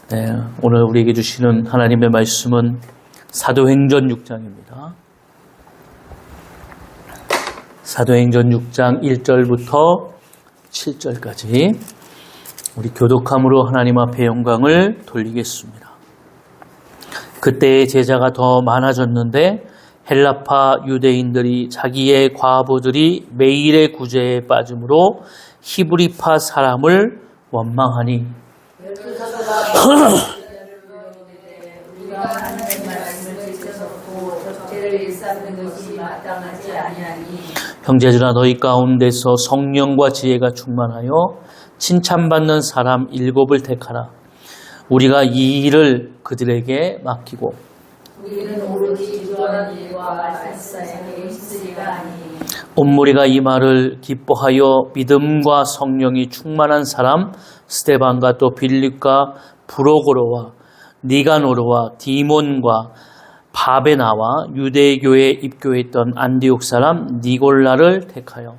네, 오늘 우리에게 주시는 하나님의 말씀은 사도행전 6장입니다. 사도행전 6장 1절부터 7절까지 우리 교독함으로 하나님 앞에 영광을 돌리겠습니다. 그때의 제자가 더 많아졌는데 헬라파 유대인들이 자기의 과부들이 매일의 구제에 빠짐으로 히브리파 사람을 원망하니 형제들아 너희 가운데서 성령과 지혜가 충만하여 칭찬받는 사람 7을 택하라. 우리가 이 일을 그들에게 맡기고 우리는 오로지 주어난 일과 말씀에 힘쓰리가 아니니 온 무리가 이 말을 기뻐하여 믿음과 성령이 충만한 사람 스데반과 또 빌립과 브로고로와 니가노르와 디몬과 바베나와 유대교에 입교했던 안디옥 사람 니골라를 택하여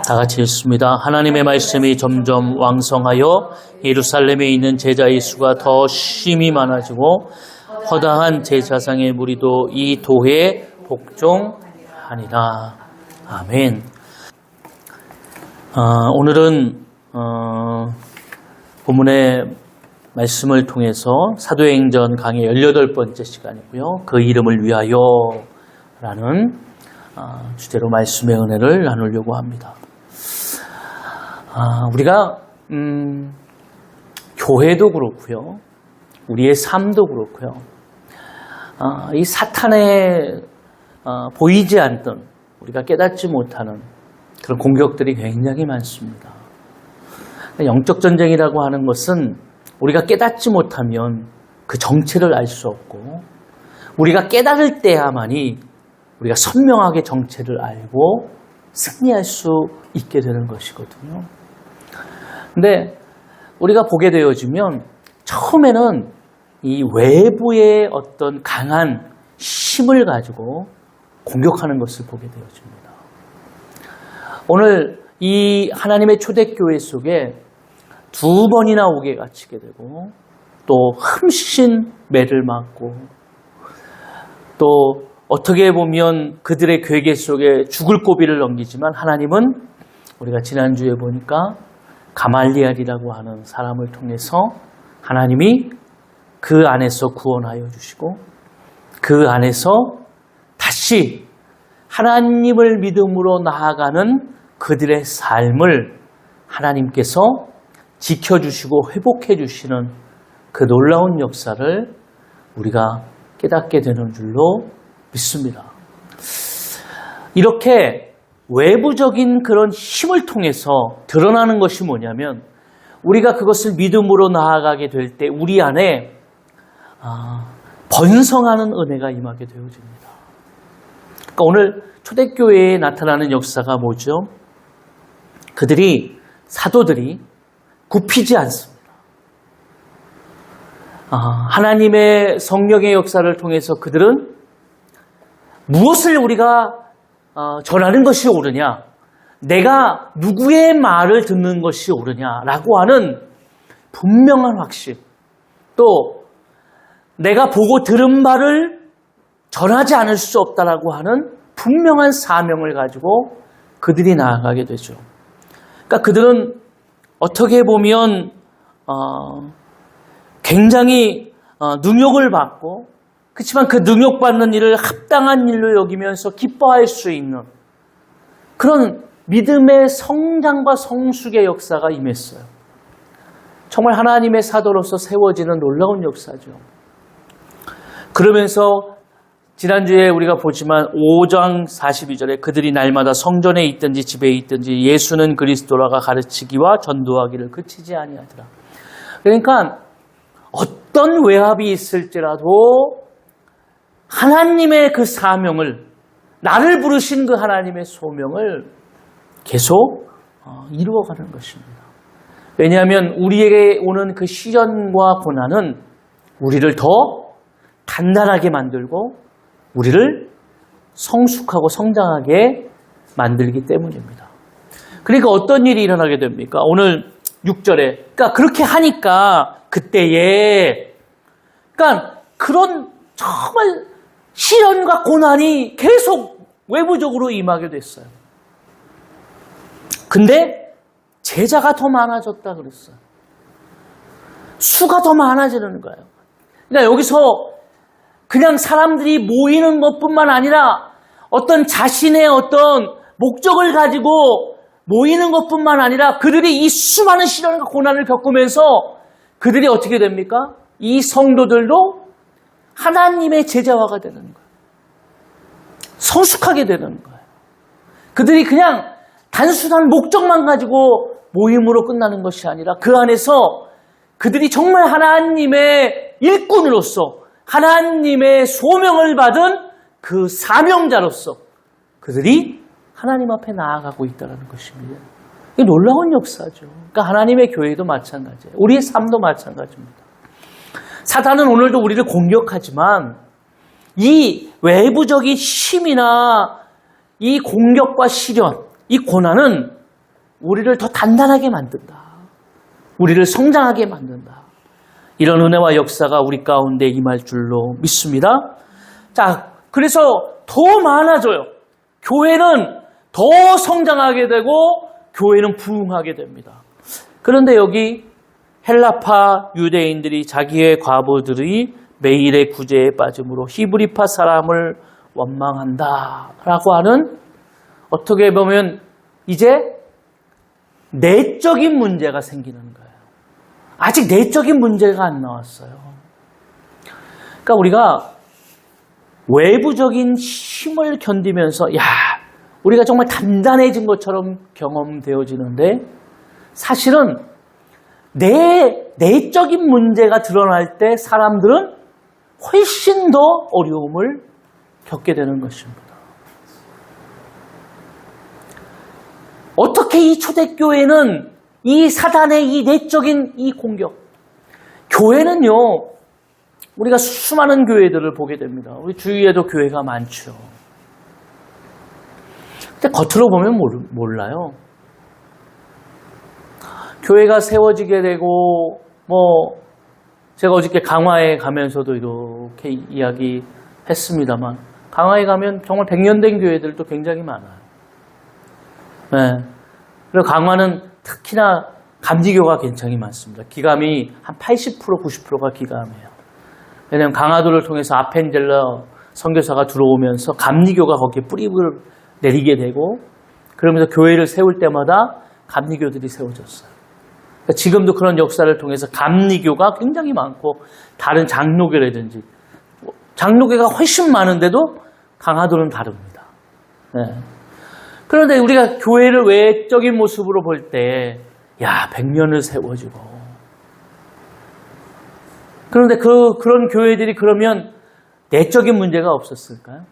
다 같이 읽습니다. 하나님의 말씀이 점점 왕성하여 예루살렘에 있는 제자의 수가 더 심히 많아지고 허다한 제사상의 무리도 이 도회에 복종하니라. 아멘. 오늘은 본문의 말씀을 통해서 사도행전 강의 18번째 시간이고요. 그 이름을 위하여 라는 주제로 말씀의 은혜를 나누려고 합니다. 우리가 교회도 그렇고요. 우리의 삶도 그렇고요. 이 사탄의 보이지 않던 우리가 깨닫지 못하는 그런 공격들이 굉장히 많습니다. 영적 전쟁이라고 하는 것은 우리가 깨닫지 못하면 그 정체를 알 수 없고 우리가 깨달을 때야만이 우리가 선명하게 정체를 알고 승리할 수 있게 되는 것이거든요. 근데 우리가 보게 되어지면 처음에는 이 외부의 어떤 강한 힘을 가지고 공격하는 것을 보게 되어집니다. 오늘 이 하나님의 초대교회 속에 2번이나 옥에 갇히게 되고 또 흠씬 매를 맞고 또 어떻게 보면 그들의 괴계 속에 죽을 고비를 넘기지만 하나님은 우리가 지난주에 보니까 가말리엘이라고 하는 사람을 통해서 하나님이 그 안에서 구원하여 주시고 그 안에서 다시 하나님을 믿음으로 나아가는 그들의 삶을 하나님께서 지켜주시고 회복해 주시는 그 놀라운 역사를 우리가 깨닫게 되는 줄로 믿습니다. 이렇게 외부적인 그런 힘을 통해서 드러나는 것이 뭐냐면 우리가 그것을 믿음으로 나아가게 될 때 우리 안에 번성하는 은혜가 임하게 되어집니다. 그러니까 오늘 초대교회에 나타나는 역사가 뭐죠? 사도들이 굽히지 않습니다. 하나님의 성령의 역사를 통해서 그들은 무엇을 우리가 전하는 것이 옳으냐, 내가 누구의 말을 듣는 것이 옳으냐라고 하는 분명한 확신, 또 내가 보고 들은 말을 전하지 않을 수 없다라고 하는 분명한 사명을 가지고 그들이 나아가게 되죠. 그러니까 그들은 어떻게 보면 굉장히 능욕을 받고 그렇지만 그 능욕받는 일을 합당한 일로 여기면서 기뻐할 수 있는 그런 믿음의 성장과 성숙의 역사가 임했어요. 정말 하나님의 사도로서 세워지는 놀라운 역사죠. 그러면서 지난주에 우리가 보지만 5장 42절에 그들이 날마다 성전에 있든지 집에 있든지 예수는 그리스도라가 가르치기와 전도하기를 그치지 아니하더라. 그러니까 어떤 외압이 있을지라도 하나님의 그 사명을, 나를 부르신 그 하나님의 소명을 계속 이루어가는 것입니다. 왜냐하면 우리에게 오는 그 시련과 고난은 우리를 더 단단하게 만들고 우리를 성숙하고 성장하게 만들기 때문입니다. 그러니까 어떤 일이 일어나게 됩니까? 오늘 6절에. 그러니까 그렇게 하니까 그때에 그러니까 그런 정말 시련과 고난이 계속 외부적으로 임하게 됐어요. 근데 제자가 더 많아졌다 그랬어요. 수가 더 많아지는 거예요. 그러니까 여기서 그냥 사람들이 모이는 것뿐만 아니라 어떤 자신의 어떤 목적을 가지고 모이는 것뿐만 아니라 그들이 이 수많은 시련과 고난을 겪으면서 그들이 어떻게 됩니까? 이 성도들도 하나님의 제자화가 되는 거예요. 성숙하게 되는 거예요. 그들이 그냥 단순한 목적만 가지고 모임으로 끝나는 것이 아니라 그 안에서 그들이 정말 하나님의 일꾼으로서 하나님의 소명을 받은 그 사명자로서 그들이 하나님 앞에 나아가고 있다는 것입니다. 이게 놀라운 역사죠. 그러니까 하나님의 교회도 마찬가지예요. 우리의 삶도 마찬가지입니다. 사단은 오늘도 우리를 공격하지만 이 외부적인 힘이나 이 공격과 시련, 이 고난은 우리를 더 단단하게 만든다. 우리를 성장하게 만든다. 이런 은혜와 역사가 우리 가운데 임할 줄로 믿습니다. 자, 그래서 더 많아져요. 교회는 더 성장하게 되고 교회는 부흥하게 됩니다. 그런데 여기 헬라파 유대인들이 자기의 과부들이 매일의 구제에 빠짐으로 히브리파 사람을 원망한다라고 하는 어떻게 보면 이제 내적인 문제가 생기는 거예요. 아직 내적인 문제가 안 나왔어요. 그러니까 우리가 외부적인 힘을 견디면서 우리가 정말 단단해진 것처럼 경험되어지는데 사실은 내적인 문제가 드러날 때 사람들은 훨씬 더 어려움을 겪게 되는 것입니다. 어떻게 이 초대교회는 이 사단의 이 내적인 이 공격, 교회는요, 우리가 수많은 교회들을 보게 됩니다. 우리 주위에도 교회가 많죠. 근데 겉으로 보면 몰라요. 교회가 세워지게 되고, 제가 어저께 강화에 가면서도 이렇게 이야기했습니다만, 강화에 가면 정말 100년 된 교회들도 굉장히 많아요. 네. 그리고 강화는 특히나 감리교가 굉장히 많습니다. 기감이 한 80%, 90%가 기감이에요. 왜냐하면 강화도를 통해서 아펜젤러 선교사가 들어오면서 감리교가 거기에 뿌리를 내리게 되고 그러면서 교회를 세울 때마다 감리교들이 세워졌어요. 그러니까 지금도 그런 역사를 통해서 감리교가 굉장히 많고 다른 장로교라든지 장로교가 훨씬 많은데도 강화도는 다릅니다. 네. 그런데 우리가 교회를 외적인 모습으로 볼 때 100년을 세워지고 그런데 그런 교회들이 그러면 내적인 문제가 없었을까요?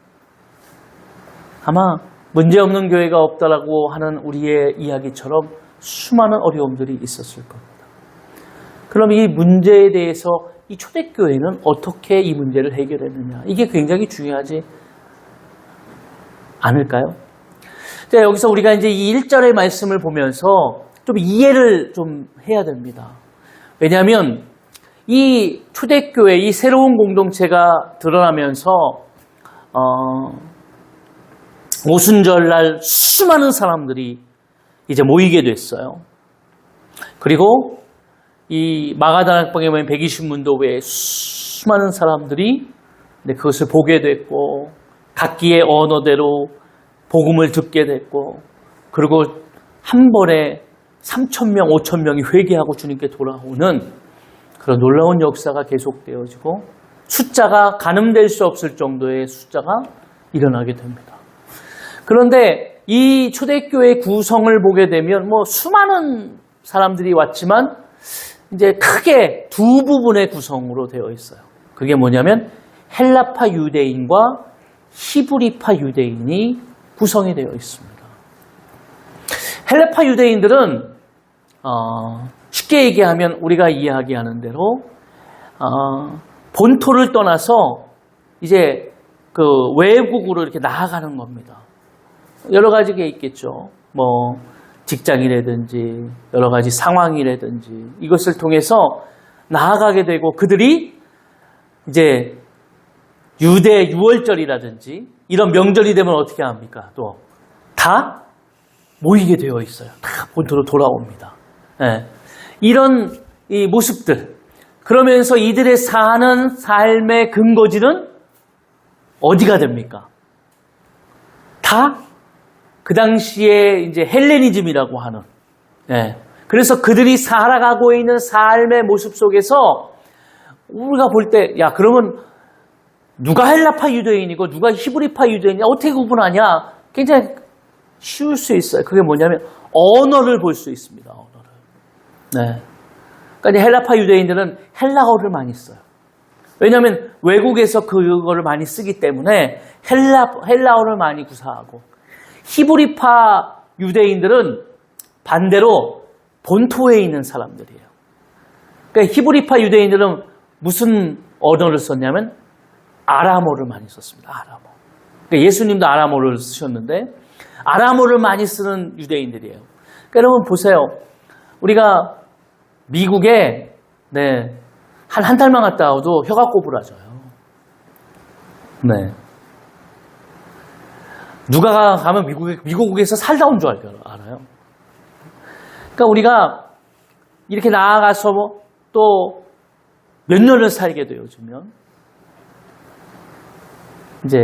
아마 문제없는 교회가 없다라고 하는 우리의 이야기처럼 수많은 어려움들이 있었을 겁니다. 그럼 이 문제에 대해서 이 초대교회는 어떻게 이 문제를 해결했느냐? 이게 굉장히 중요하지 않을까요? 자, 여기서 우리가 이제 이 1절의 말씀을 보면서 좀 이해를 좀 해야 됩니다. 왜냐하면 이 초대교회, 이 새로운 공동체가 드러나면서 오순절날 수많은 사람들이 이제 모이게 됐어요. 그리고 이 마가다락방에 모인 120문도 외에 수많은 사람들이 그것을 보게 됐고 각기의 언어대로 복음을 듣게 됐고 그리고 한 번에 3,000명, 5,000명이 회개하고 주님께 돌아오는 그런 놀라운 역사가 계속되어지고 숫자가 가늠될 수 없을 정도의 숫자가 일어나게 됩니다. 그런데 이 초대교회 구성을 보게 되면 수많은 사람들이 왔지만 이제 크게 두 부분의 구성으로 되어 있어요. 그게 뭐냐면 헬라파 유대인과 히브리파 유대인이 구성이 되어 있습니다. 헬라파 유대인들은 쉽게 얘기하면 우리가 이야기하는 대로 본토를 떠나서 이제 그 외국으로 이렇게 나아가는 겁니다. 여러 가지가 있겠죠. 직장이라든지 여러 가지 상황이라든지 이것을 통해서 나아가게 되고 그들이 이제 유대 유월절이라든지 이런 명절이 되면 어떻게 합니까? 또 다 모이게 되어 있어요. 다 본토로 돌아옵니다. 네. 이런 이 모습들 그러면서 이들의 사는 삶의 근거지는 어디가 됩니까? 다 그 당시에 이제 헬레니즘이라고 하는. 네. 그래서 그들이 살아가고 있는 삶의 모습 속에서 우리가 볼 때, 야, 그러면 누가 헬라파 유대인이고 누가 히브리파 유대인이냐 어떻게 구분하냐? 굉장히 쉬울 수 있어요. 그게 뭐냐면 언어를 볼 수 있습니다. 언어를. 네. 그러니까 이제 헬라파 유대인들은 헬라어를 많이 써요. 왜냐하면 외국에서 그거를 많이 쓰기 때문에 헬라어를 많이 구사하고 히브리파 유대인들은 반대로 본토에 있는 사람들이에요. 그러니까 히브리파 유대인들은 무슨 언어를 썼냐면 아람어를 많이 썼습니다. 아람어. 그러니까 예수님도 아람어를 쓰셨는데 아람어를 많이 쓰는 유대인들이에요. 그러니까 여러분 보세요. 우리가 미국에 한 달만 갔다 와도 혀가 꼬부라져요. 네. 누가 가면 미국에서 살다 온 줄 알아요. 그러니까 우리가 이렇게 나아가서 또 몇 년을 살게 되어지면 이제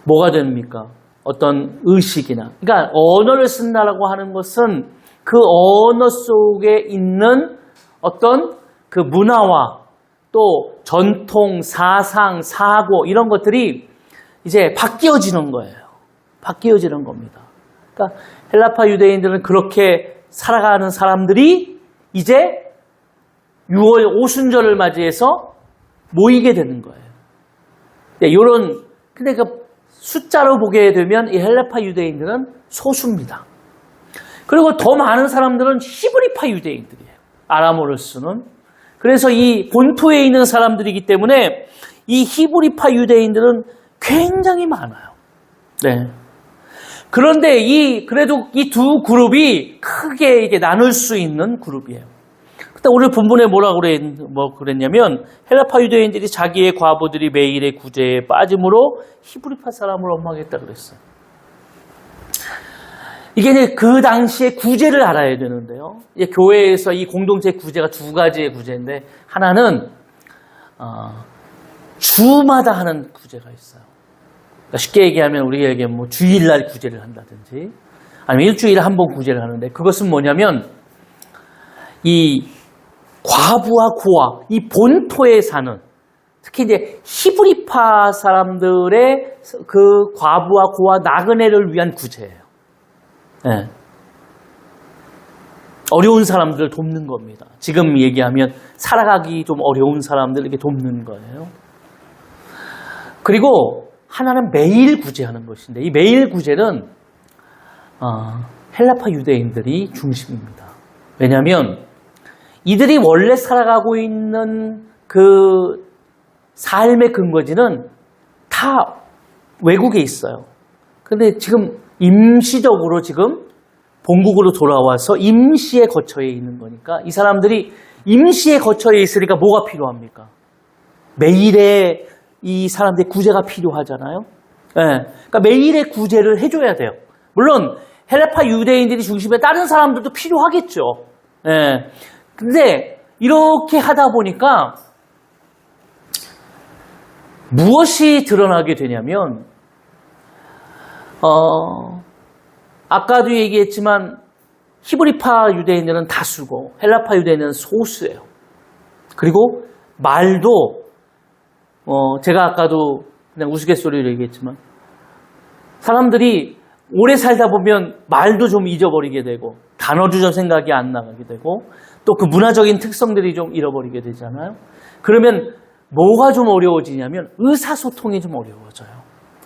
뭐가 됩니까? 어떤 의식이나. 그러니까 언어를 쓴다라고 하는 것은 그 언어 속에 있는 어떤 그 문화와 또 전통, 사상, 사고 이런 것들이 이제 바뀌어지는 거예요. 바뀌어지는 겁니다. 그러니까 헬라파 유대인들은 그렇게 살아가는 사람들이 이제 6월 오순절을 맞이해서 모이게 되는 거예요. 근데 그 숫자로 보게 되면 이 헬라파 유대인들은 소수입니다. 그리고 더 많은 사람들은 히브리파 유대인들이에요. 아람어를 쓰는. 그래서 이 본토에 있는 사람들이기 때문에 이 히브리파 유대인들은 굉장히 많아요. 네. 그런데 그래도 이 두 그룹이 크게 이게 나눌 수 있는 그룹이에요. 그때 오늘 본문에 뭐 그랬냐면 헬라파 유대인들이 자기의 과부들이 매일의 구제에 빠짐으로 히브리파 사람을 원망했다 그랬어요. 이게 이제 그 당시에 구제를 알아야 되는데요. 이제 교회에서 이 공동체 구제가 두 가지의 구제인데 하나는 주마다 하는 구제가 있어요. 그러니까 쉽게 얘기하면 우리에게 뭐 주일날 구제를 한다든지 아니면 일주일에 한 번 구제를 하는데 그것은 뭐냐면 이 과부와 고아, 이 본토에 사는 특히 이제 히브리파 사람들의 그 과부와 고아 나그네를 위한 구제예요. 네. 어려운 사람들을 돕는 겁니다. 지금 얘기하면 살아가기 좀 어려운 사람들에게 돕는 거예요. 그리고 하나는 매일 구제하는 것인데 이 매일 구제는 헬라파 유대인들이 중심입니다. 왜냐하면 이들이 원래 살아가고 있는 그 삶의 근거지는 다 외국에 있어요. 그런데 지금 임시적으로 지금 본국으로 돌아와서 임시에 거처해 있는 거니까 이 사람들이 임시에 거처해 있으니까 뭐가 필요합니까? 매일의 이 사람들의 구제가 필요하잖아요. 네. 그러니까 매일의 구제를 해줘야 돼요. 물론 헬라파 유대인들이 중심에 다른 사람들도 필요하겠죠. 네. 근데 이렇게 하다 보니까 무엇이 드러나게 되냐면 아까도 얘기했지만 히브리파 유대인들은 다수고 헬라파 유대인은 소수예요. 그리고 말도 제가 아까도 그냥 우스갯소리로 얘기했지만 사람들이 오래 살다 보면 말도 좀 잊어버리게 되고 단어도 좀 생각이 안 나가게 되고 또 그 문화적인 특성들이 좀 잃어버리게 되잖아요. 그러면 뭐가 좀 어려워지냐면 의사소통이 좀 어려워져요.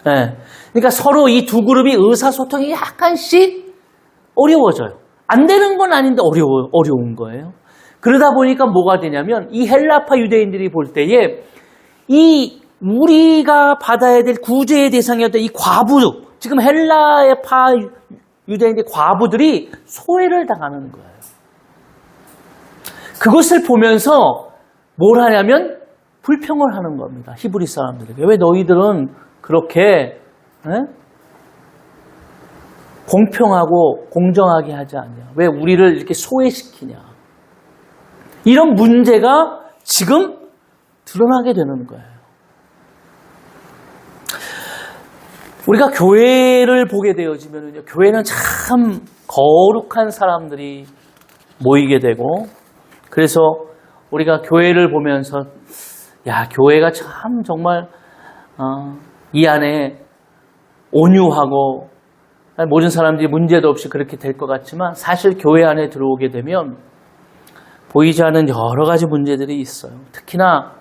네. 그러니까 서로 이 두 그룹이 의사소통이 약간씩 어려워져요. 안 되는 건 아닌데 어려운 거예요. 그러다 보니까 뭐가 되냐면 이 헬라파 유대인들이 볼 때에 이 우리가 받아야 될 구제의 대상이었던 이 과부, 지금 헬라파 유대인의 과부들이 소외를 당하는 거예요. 그것을 보면서 뭘 하냐면 불평을 하는 겁니다. 히브리 사람들에게. 왜 너희들은 그렇게 공평하고 공정하게 하지 않냐? 왜 우리를 이렇게 소외시키냐? 이런 문제가 지금 드러나게 되는 거예요. 우리가 교회를 보게 되어지면요, 교회는 참 거룩한 사람들이 모이게 되고, 그래서 우리가 교회를 보면서 야, 교회가 참 정말 이 안에 온유하고 모든 사람들이 문제도 없이 그렇게 될 것 같지만 사실 교회 안에 들어오게 되면 보이지 않는 여러 가지 문제들이 있어요. 특히나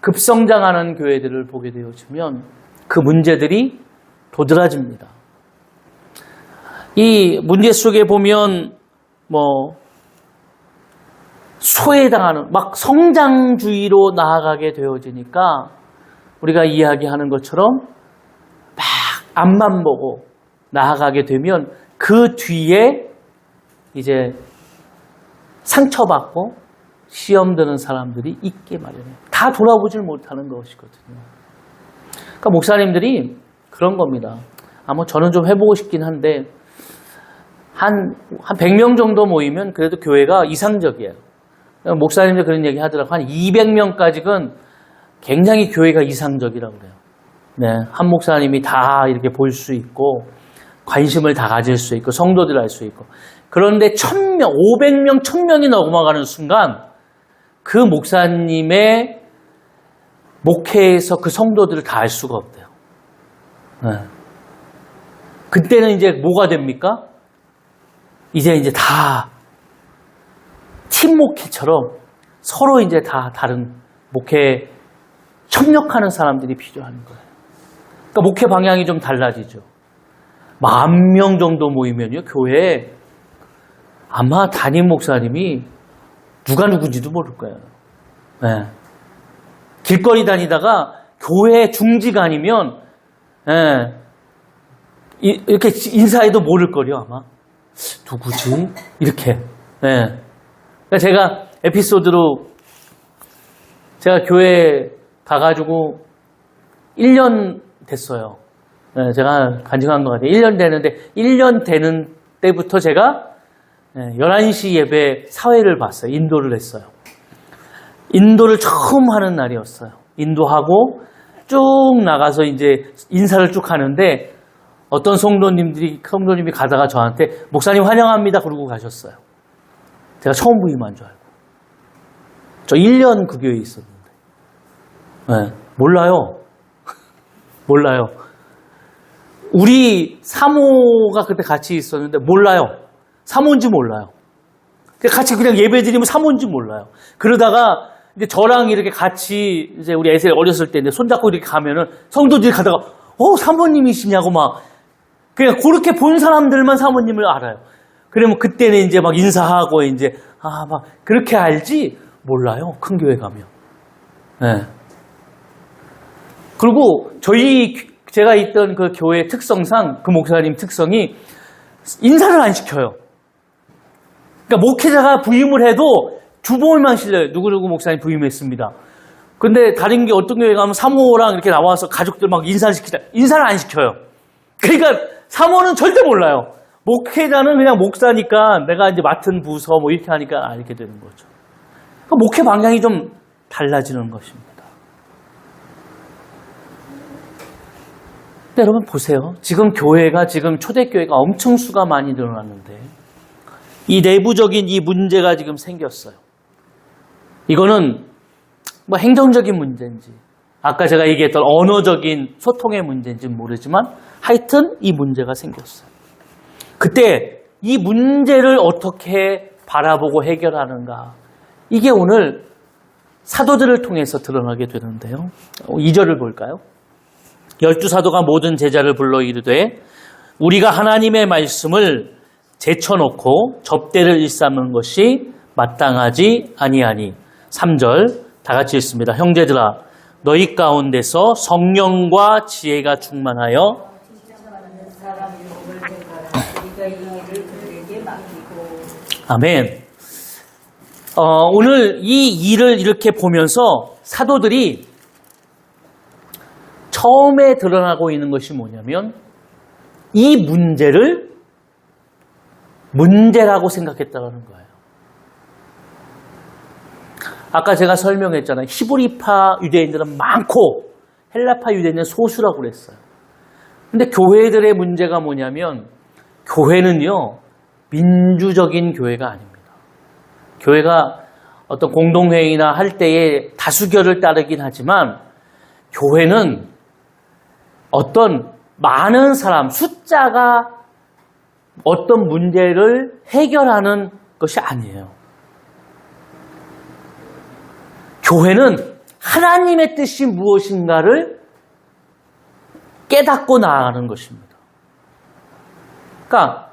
급성장하는 교회들을 보게 되어지면 그 문제들이 도드라집니다. 이 문제 속에 보면 소외당하는 막 성장주의로 나아가게 되어지니까 우리가 이야기하는 것처럼 막 앞만 보고 나아가게 되면 그 뒤에 이제 상처받고 시험 드는 사람들이 있게 마련해요. 다 돌아보질 못하는 것이거든요. 그러니까 목사님들이 그런 겁니다. 저는 좀 해보고 싶긴 한데 한 100명 정도 모이면 그래도 교회가 이상적이에요. 목사님들 그런 얘기 하더라고요. 한 200명까지는 굉장히 교회가 이상적이라고 그래요. 네, 한 목사님이 다 이렇게 볼 수 있고 관심을 다 가질 수 있고 성도들 알 수 있고. 그런데 1000명, 500명, 1000명이 넘어가는 순간 그 목사님의 목회에서 그 성도들을 다 알 수가 없대요. 네. 그때는 이제 뭐가 됩니까? 이제 다 팀 목회처럼 서로 이제 다 다른 목회 협력하는 사람들이 필요한 거예요. 그러니까 목회 방향이 좀 달라지죠. 10,000명 정도 모이면요, 교회에 아마 담임 목사님이 누가 누군지도 모를 거예요. 네. 길거리 다니다가 교회 중지가 아니면 이렇게 인사해도 모를 거요, 아마. 누구지? 이렇게. 네. 그러니까 제가 에피소드로 제가 교회 가가지고 1년 됐어요. 네, 제가 간증한 것 같아요. 1년 되는데 1년 되는 때부터 제가 11시 예배 사회를 봤어요. 인도를 했어요. 인도를 처음 하는 날이었어요. 인도하고 쭉 나가서 이제 인사를 쭉 하는데 어떤 성도님이 가다가 저한테 목사님 환영합니다 그러고 가셨어요. 제가 처음 부임한 줄 알고. 저 1년 그 교회에 있었는데. 네, 몰라요. 몰라요. 우리 사모가 그때 같이 있었는데 몰라요. 사모인지 몰라요. 같이 그냥 예배 드리면 사모인지 몰라요. 그러다가 이제 저랑 이렇게 같이 이제 우리 애세 어렸을 때인데 손잡고 이렇게 가면은 성도들이 가다가 사모님이시냐고 막 그냥 그렇게 본 사람들만 사모님을 알아요. 그러면 그때는 이제 막 인사하고 이제 막 그렇게 알지 몰라요. 큰 교회 가면. 네. 그리고 제가 있던 그 교회 특성상 그 목사님 특성이 인사를 안 시켜요. 그러니까 목회자가 부임을 해도 주보만 실려요. 누구누구 목사님 부임했습니다. 근데 다른 게 어떤 교회 가면 사모랑 이렇게 나와서 가족들 막 인사를 시키자. 인사를 안 시켜요. 그러니까 사모는 절대 몰라요. 목회자는 그냥 목사니까 내가 이제 맡은 부서 뭐 이렇게 하니까 알게 되는 거죠. 그러니까 목회 방향이 좀 달라지는 것입니다. 근데 여러분 보세요. 지금 초대교회가 엄청 수가 많이 늘어났는데 이 내부적인 이 문제가 지금 생겼어요. 이거는 뭐 행정적인 문제인지 아까 제가 얘기했던 언어적인 소통의 문제인지는 모르지만 하여튼 이 문제가 생겼어요. 그때 이 문제를 어떻게 바라보고 해결하는가 이게 오늘 사도들을 통해서 드러나게 되는데요. 2절을 볼까요? 12사도가 모든 제자를 불러 이르되 우리가 하나님의 말씀을 제쳐놓고 접대를 일삼는 것이 마땅하지 아니하니 3절 다 같이 읽습니다. 형제들아 너희 가운데서 성령과 지혜가 충만하여 아멘. 오늘 이 일을 이렇게 보면서 사도들이 처음에 드러나고 있는 것이 뭐냐면 이 문제를 문제라고 생각했다는 거예요. 아까 제가 설명했잖아요. 히브리파 유대인들은 많고 헬라파 유대인은 소수라고 그랬어요. 근데 교회들의 문제가 뭐냐면 교회는요, 민주적인 교회가 아닙니다. 교회가 어떤 공동회의나 할 때에 다수결을 따르긴 하지만 교회는 어떤 많은 사람, 숫자가 어떤 문제를 해결하는 것이 아니에요. 교회는 하나님의 뜻이 무엇인가를 깨닫고 나아가는 것입니다. 그러니까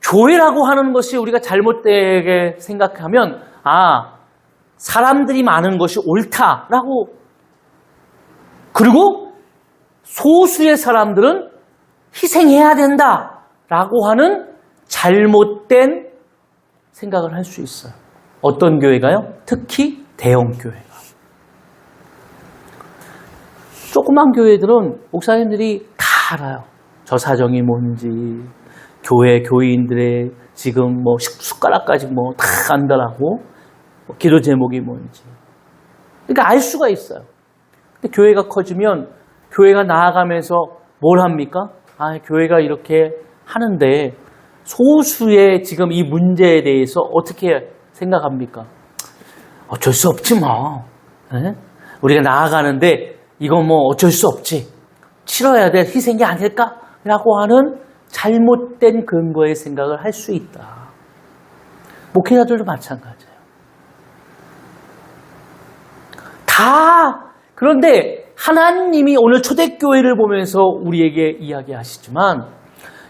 교회라고 하는 것이 우리가 잘못되게 생각하면 사람들이 많은 것이 옳다라고, 그리고 소수의 사람들은 희생해야 된다라고 하는 잘못된 생각을 할 수 있어요. 어떤 교회가요? 특히 대형 교회가. 조그만 교회들은 목사님들이 다 알아요. 저 사정이 뭔지, 교회 교인들의 지금 뭐 숟가락까지 뭐 다 안다라고, 기도 제목이 뭔지. 그러니까 알 수가 있어요. 근데 교회가 커지면 교회가 나아가면서 뭘 합니까? 교회가 이렇게 하는데 소수의 지금 이 문제에 대해서 어떻게 생각합니까? 어쩔 수 없지 뭐. 우리가 나아가는데 이건 뭐 어쩔 수 없지. 치러야 될 희생이 아닐까? 라고 하는 잘못된 근거의 생각을 할 수 있다. 목회자들도 마찬가지예요. 그런데 하나님이 오늘 초대교회를 보면서 우리에게 이야기하시지만,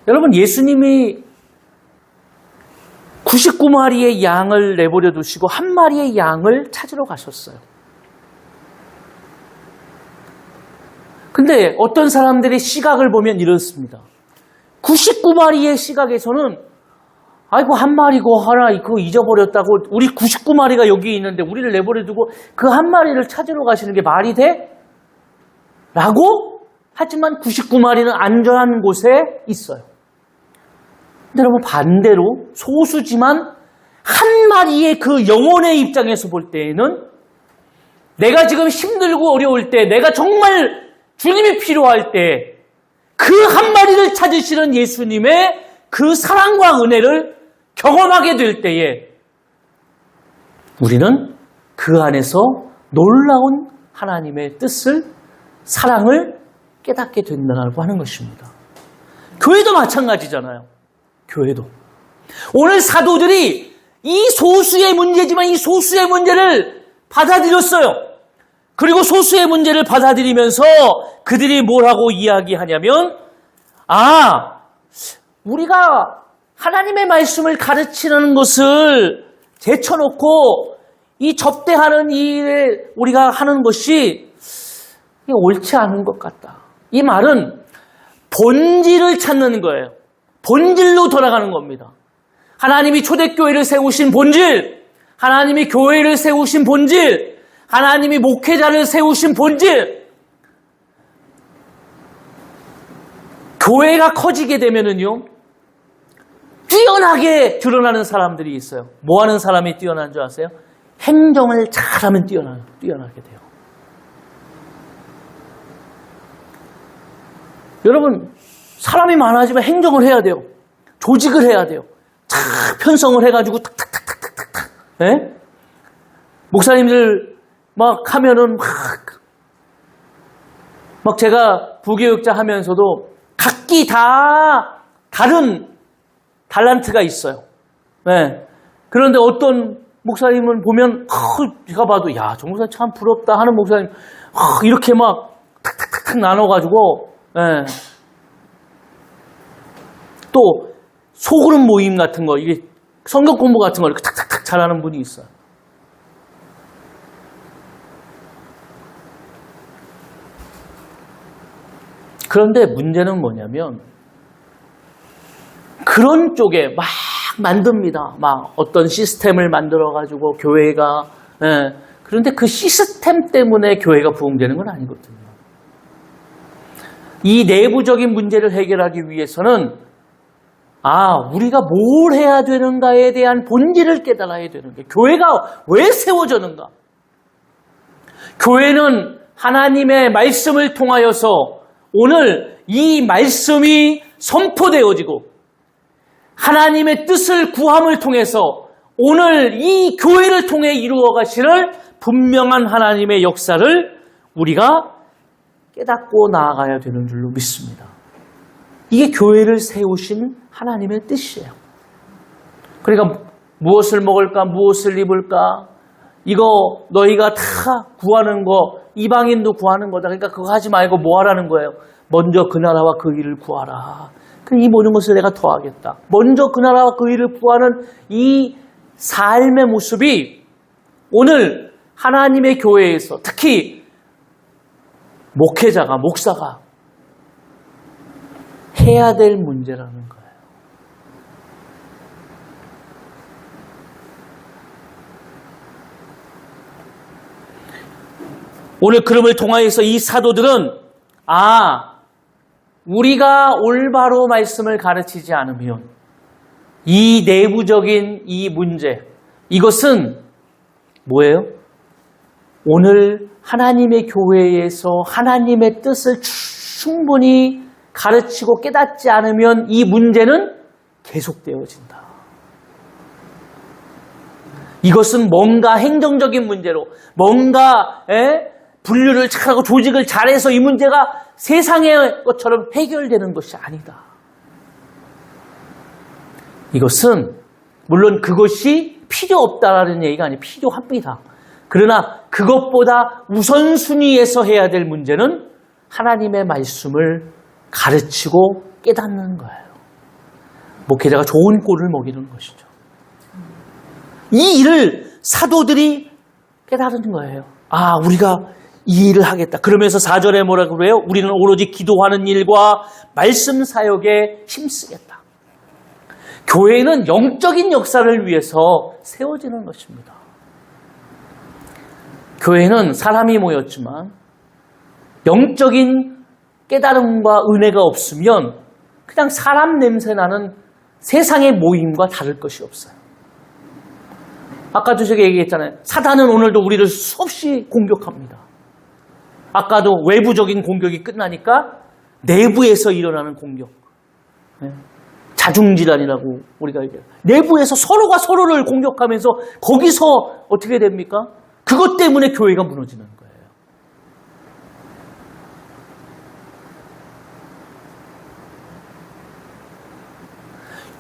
여러분, 예수님이 99마리의 양을 내버려 두시고 한 마리의 양을 찾으러 가셨어요. 근데 어떤 사람들의 시각을 보면 이렇습니다. 99마리의 시각에서는 한 마리고 하나 그거 잊어버렸다고, 우리 99마리가 여기 있는데 우리를 내버려 두고 그 한 마리를 찾으러 가시는 게 말이 돼? 라고? 하지만 99마리는 안전한 곳에 있어요. 근데 여러분, 반대로 소수지만 한 마리의 그 영혼의 입장에서 볼 때에는 내가 지금 힘들고 어려울 때, 내가 정말 주님이 필요할 때 그 한 마리를 찾으시는 예수님의 그 사랑과 은혜를 경험하게 될 때에 우리는 그 안에서 놀라운 하나님의 뜻을, 사랑을 깨닫게 된다고 하는 것입니다. 교회도 마찬가지잖아요. 교회도. 오늘 사도들이 이 소수의 문제지만 이 소수의 문제를 받아들였어요. 그리고 소수의 문제를 받아들이면서 그들이 뭘 하고 이야기하냐면, 우리가 하나님의 말씀을 가르치는 것을 제쳐놓고 이 접대하는 일에 우리가 하는 것이 옳지 않은 것 같다. 이 말은 본질을 찾는 거예요. 본질로 돌아가는 겁니다. 하나님이 초대교회를 세우신 본질, 하나님이 교회를 세우신 본질, 하나님이 목회자를 세우신 본질. 교회가 커지게 되면은요, 뛰어나게 드러나는 사람들이 있어요. 뭐 하는 사람이 뛰어난 줄 아세요? 행정을 잘하면 뛰어나게 돼요. 여러분, 사람이 많아지면 행정을 해야 돼요. 조직을 해야 돼요. 편성을 해가지고 탁탁탁탁탁탁. 네? 목사님들 막 하면은 막 제가 부교육자 하면서도 각기 다 다른 달란트가 있어요. 네. 그런데 어떤 목사님은 보면 제가 봐도 저 목사님 참 부럽다 하는 목사님 이렇게 막 탁탁탁탁 나눠가지고 또 소그룹 모임 같은 거, 이게 성경 공부 같은 걸 이렇게 탁탁탁 잘하는 분이 있어요. 그런데 문제는 뭐냐면 그런 쪽에 막 만듭니다. 막 어떤 시스템을 만들어가지고 교회가, 예. 그런데 그 시스템 때문에 교회가 부흥되는 건 아니거든요. 이 내부적인 문제를 해결하기 위해서는 우리가 뭘 해야 되는가에 대한 본질을 깨달아야 되는 게 교회가 왜 세워졌는가? 교회는 하나님의 말씀을 통하여서 오늘 이 말씀이 선포되어지고 하나님의 뜻을 구함을 통해서 오늘 이 교회를 통해 이루어 가시는 분명한 하나님의 역사를 우리가 깨닫고 나아가야 되는 줄로 믿습니다. 이게 교회를 세우신 하나님의 뜻이에요. 그러니까 무엇을 먹을까, 무엇을 입을까, 이거 너희가 다 구하는 거, 이방인도 구하는 거다. 그러니까 그거 하지 말고 뭐 하라는 거예요? 먼저 그 나라와 그 일을 구하라. 이 모든 것을 내가 더하겠다. 먼저 그 나라와 그 일을 구하는 이 삶의 모습이 오늘 하나님의 교회에서 특히 목회자가, 목사가 해야 될 문제라는 거예요. 오늘 그럼을 통하여서 이 사도들은 우리가 올바로 말씀을 가르치지 않으면 이 내부적인 이 문제, 이것은 뭐예요? 오늘 하나님의 교회에서 하나님의 뜻을 충분히 가르치고 깨닫지 않으면 이 문제는 계속되어진다. 이것은 뭔가 행정적인 문제로, 뭔가 분류를 잘하고 조직을 잘해서 이 문제가 세상의 것처럼 해결되는 것이 아니다. 이것은 물론 그것이 필요 없다라는 얘기가 아니에요. 필요합니다. 그러나 그것보다 우선순위에서 해야 될 문제는 하나님의 말씀을 가르치고 깨닫는 거예요. 목회자가 좋은 꼴을 먹이는 것이죠. 이 일을 사도들이 깨달은 거예요. 우리가 이 일을 하겠다. 그러면서 4절에 뭐라고 그래요? 우리는 오로지 기도하는 일과 말씀 사역에 힘쓰겠다. 교회는 영적인 역사를 위해서 세워지는 것입니다. 교회는 사람이 모였지만 영적인 깨달음과 은혜가 없으면 그냥 사람 냄새 나는 세상의 모임과 다를 것이 없어요. 아까도 제가 얘기했잖아요. 사단은 오늘도 우리를 수없이 공격합니다. 아까도 외부적인 공격이 끝나니까 내부에서 일어나는 공격. 자중질환이라고 우리가 얘기해요. 내부에서 서로가 서로를 공격하면서 거기서 어떻게 됩니까? 그것 때문에 교회가 무너지는 거예요.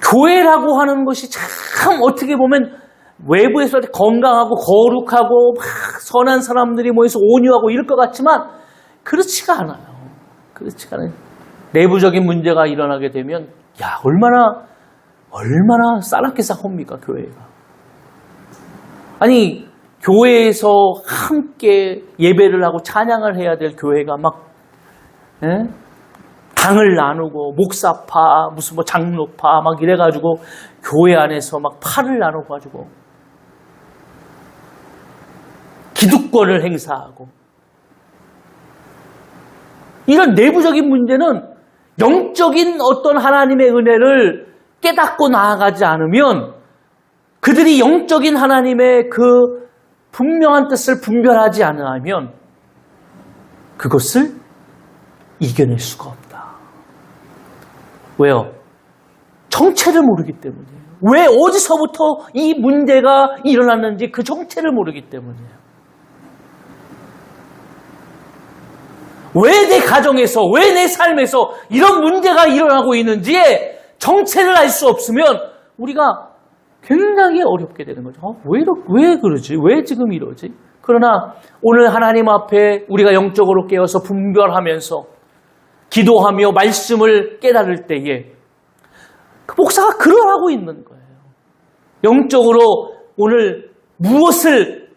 교회라고 하는 것이 참 어떻게 보면 외부에서 건강하고 거룩하고 막 선한 사람들이 모여서 온유하고 이럴 것 같지만 그렇지가 않아요. 그렇지가 않아요. 내부적인 문제가 일어나게 되면 얼마나 싸납게 싸웁니까 교회가. 아니 교회에서 함께 예배를 하고 찬양을 해야 될 교회가 막 당을 나누고 목사파 무슨 장로파 막 이래가지고 교회 안에서 막 팔을 나눠가지고 기득권을 행사하고 이런 내부적인 문제는 영적인 어떤 하나님의 은혜를 깨닫고 나아가지 않으면 그들이 영적인 하나님의 그 분명한 뜻을 분별하지 않으면 그것을 이겨낼 수가 없다. 왜요? 정체를 모르기 때문이에요. 왜 어디서부터 이 문제가 일어났는지 그 정체를 모르기 때문이에요. 왜 내 가정에서, 왜 내 삶에서 이런 문제가 일어나고 있는지에 정체를 알 수 없으면 우리가 굉장히 어렵게 되는 거죠. 왜 그러지? 왜 지금 이러지? 그러나 오늘 하나님 앞에 우리가 영적으로 깨어서 분별하면서 기도하며 말씀을 깨달을 때에 그 목사가 그러하고 있는 거예요. 영적으로 오늘 무엇을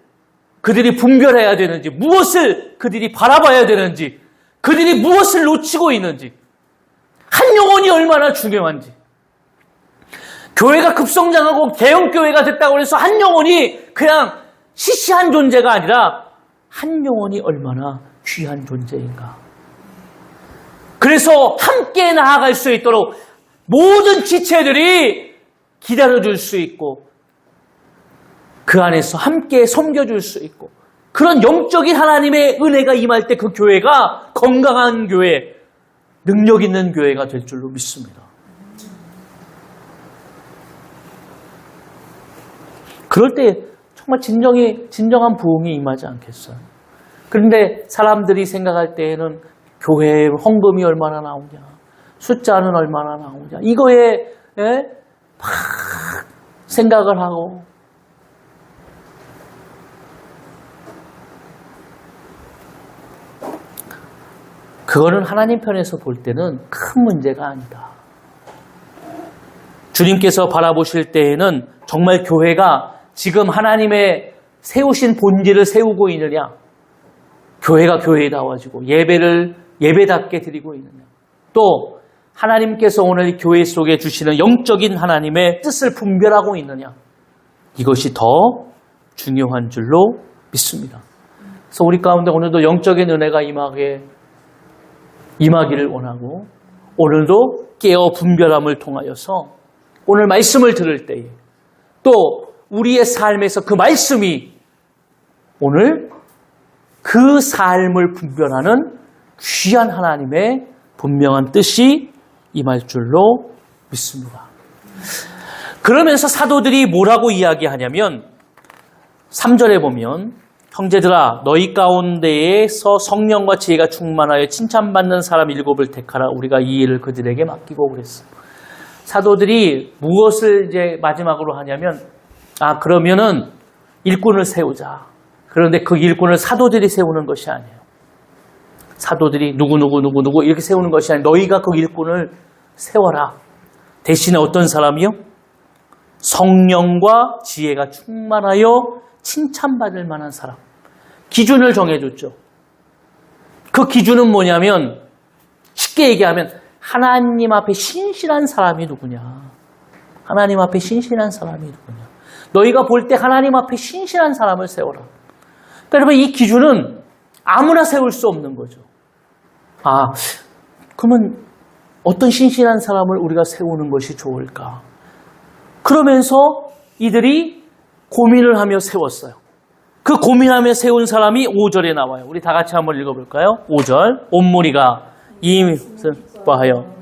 그들이 분별해야 되는지, 무엇을 그들이 바라봐야 되는지, 그들이 무엇을 놓치고 있는지, 한 영혼이 얼마나 중요한지, 교회가 급성장하고 대형교회가 됐다고 해서 한 영혼이 그냥 시시한 존재가 아니라 한 영혼이 얼마나 귀한 존재인가. 그래서 함께 나아갈 수 있도록 모든 지체들이 기다려줄 수 있고 그 안에서 함께 섬겨줄 수 있고 그런 영적인 하나님의 은혜가 임할 때 그 교회가 건강한 교회, 능력 있는 교회가 될 줄로 믿습니다. 그럴 때 정말 진정한 부흥이 임하지 않겠어요? 그런데 사람들이 생각할 때에는 교회에 헌금이 얼마나 나오냐, 숫자는 얼마나 나오냐, 이거에 막 생각을 하고 그거는 하나님 편에서 볼 때는 큰 문제가 아니다. 주님께서 바라보실 때에는 정말 교회가 지금 하나님의 세우신 본질을 세우고 있느냐, 교회가 교회다워지고 예배를 예배답게 드리고 있느냐, 또 하나님께서 오늘 교회 속에 주시는 영적인 하나님의 뜻을 분별하고 있느냐, 이것이 더 중요한 줄로 믿습니다. 그래서 우리 가운데 오늘도 영적인 은혜가 임하기를 원하고 오늘도 깨어 분별함을 통하여서 오늘 말씀을 들을 때에 또 우리의 삶에서 그 말씀이 오늘 그 삶을 분별하는 귀한 하나님의 분명한 뜻이 임할 줄로 믿습니다. 그러면서 사도들이 뭐라고 이야기하냐면 3절에 보면 형제들아 너희 가운데에서 성령과 지혜가 충만하여 칭찬받는 사람 7을 택하라. 우리가 이 일을 그들에게 맡기고 그랬어요. 사도들이 무엇을 이제 마지막으로 하냐면 그러면은 일꾼을 세우자. 그런데 그 일꾼을 사도들이 세우는 것이 아니에요. 사도들이 누구 이렇게 세우는 것이 아니라 너희가 그 일꾼을 세워라. 대신에 어떤 사람이요? 성령과 지혜가 충만하여 칭찬받을 만한 사람. 기준을 정해줬죠. 그 기준은 뭐냐면 쉽게 얘기하면 하나님 앞에 신실한 사람이 누구냐. 하나님 앞에 신실한 사람이 누구냐. 너희가 볼 때 하나님 앞에 신실한 사람을 세워라. 그러니까 여러분 이 기준은 아무나 세울 수 없는 거죠. 그러면 어떤 신실한 사람을 우리가 세우는 것이 좋을까? 그러면서 이들이 고민을 하며 세웠어요. 그 고민하며 세운 사람이 5절에 나와요. 우리 다 같이 한번 읽어볼까요? 5절. 온 무리가 이 바하여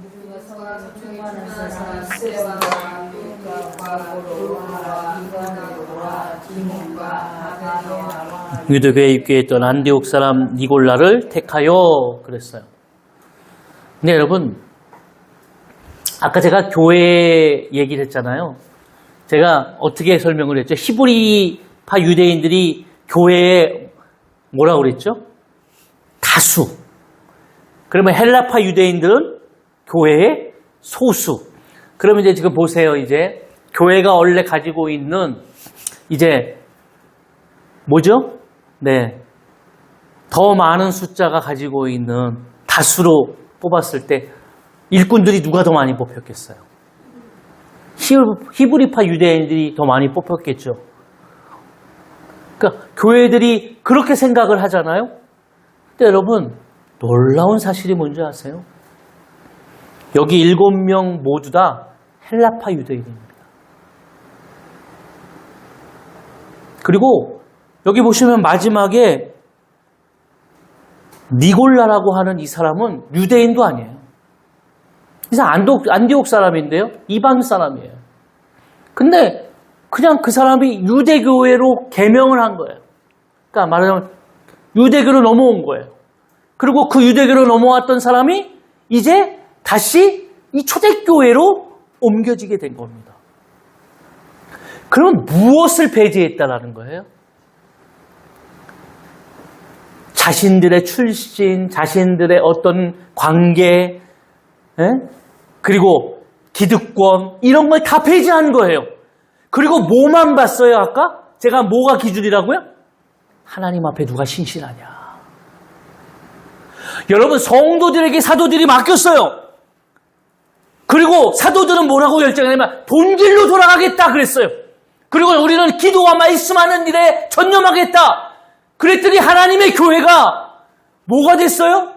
유대교에 입교했던 안디옥 사람 니골라를 택하여 그랬어요. 근데 여러분 아까 제가 교회 얘기를 했잖아요. 제가 어떻게 설명을 했죠? 히브리파 유대인들이 교회에 뭐라고 그랬죠? 다수. 그러면 헬라파 유대인들은 교회의 소수. 그러면 이제 지금 보세요. 이제 교회가 원래 가지고 있는 이제 뭐죠? 네. 더 많은 숫자가 가지고 있는 다수로 뽑았을 때 일꾼들이 누가 더 많이 뽑혔겠어요? 히브리파 유대인들이 더 많이 뽑혔겠죠. 그러니까 교회들이 그렇게 생각을 하잖아요. 근데 여러분 놀라운 사실이 뭔지 아세요? 여기 7명 모두 다 헬라파 유대인입니다. 그리고 여기 보시면 마지막에 니골라라고 하는 이 사람은 유대인도 아니에요. 이 사람 안디옥 사람인데요. 이방 사람이에요. 근데 그냥 그 사람이 유대교회로 개명을 한 거예요. 그러니까 말하자면 유대교로 넘어온 거예요. 그리고 그 유대교로 넘어왔던 사람이 이제 다시 이 초대교회로 옮겨지게 된 겁니다. 그럼 무엇을 배제했다라는 거예요? 자신들의 출신, 자신들의 어떤 관계, 그리고 기득권 이런 걸 다 배제한 거예요. 그리고 뭐만 봤어요? 아까? 제가 뭐가 기준이라고요? 하나님 앞에 누가 신실하냐. 여러분 성도들에게 사도들이 맡겼어요. 그리고 사도들은 뭐라고 결정했냐면 본질로 돌아가겠다 그랬어요. 그리고 우리는 기도와 말씀하는 일에 전념하겠다. 그랬더니 하나님의 교회가 뭐가 됐어요?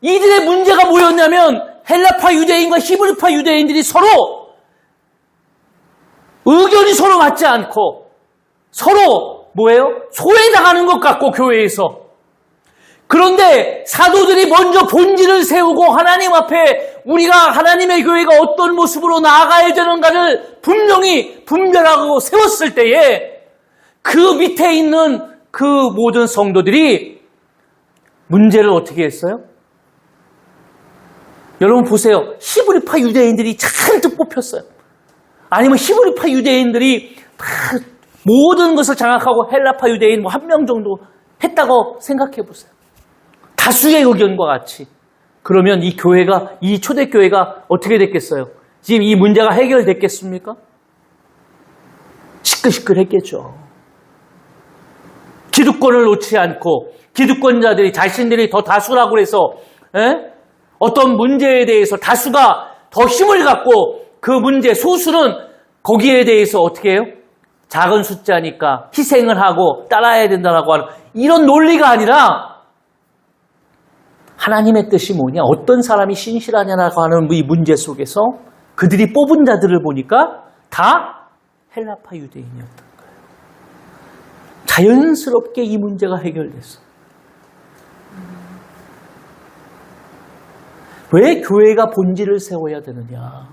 이들의 문제가 뭐였냐면 헬라파 유대인과 히브리파 유대인들이 서로 의견이 서로 맞지 않고 서로 뭐예요? 소외당하는 것 같고 교회에서. 그런데 사도들이 먼저 본질을 세우고 하나님 앞에 우리가 하나님의 교회가 어떤 모습으로 나아가야 되는가를 분명히 분별하고 세웠을 때에 그 밑에 있는 그 모든 성도들이 문제를 어떻게 했어요? 여러분 보세요. 히브리파 유대인들이 잔뜩 뽑혔어요. 아니면 히브리파 유대인들이 다 모든 것을 장악하고 헬라파 유대인 한 명 정도 했다고 생각해 보세요. 다수의 의견과 같이. 그러면 이 교회가, 이 초대교회가 어떻게 됐겠어요? 지금 이 문제가 해결됐겠습니까? 시끌시끌했겠죠. 기득권을 놓지 않고 기득권자들이 자신들이 더 다수라고 해서 어떤 문제에 대해서 다수가 더 힘을 갖고 그 문제, 소수는 거기에 대해서 어떻게 해요? 작은 숫자니까 희생을 하고 따라야 된다라고 하는 이런 논리가 아니라 하나님의 뜻이 뭐냐? 어떤 사람이 신실하냐라고 하는 이 문제 속에서 그들이 뽑은 자들을 보니까 다 헬라파 유대인이었던 거예요. 자연스럽게 이 문제가 해결됐어요. 왜 교회가 본질을 세워야 되느냐?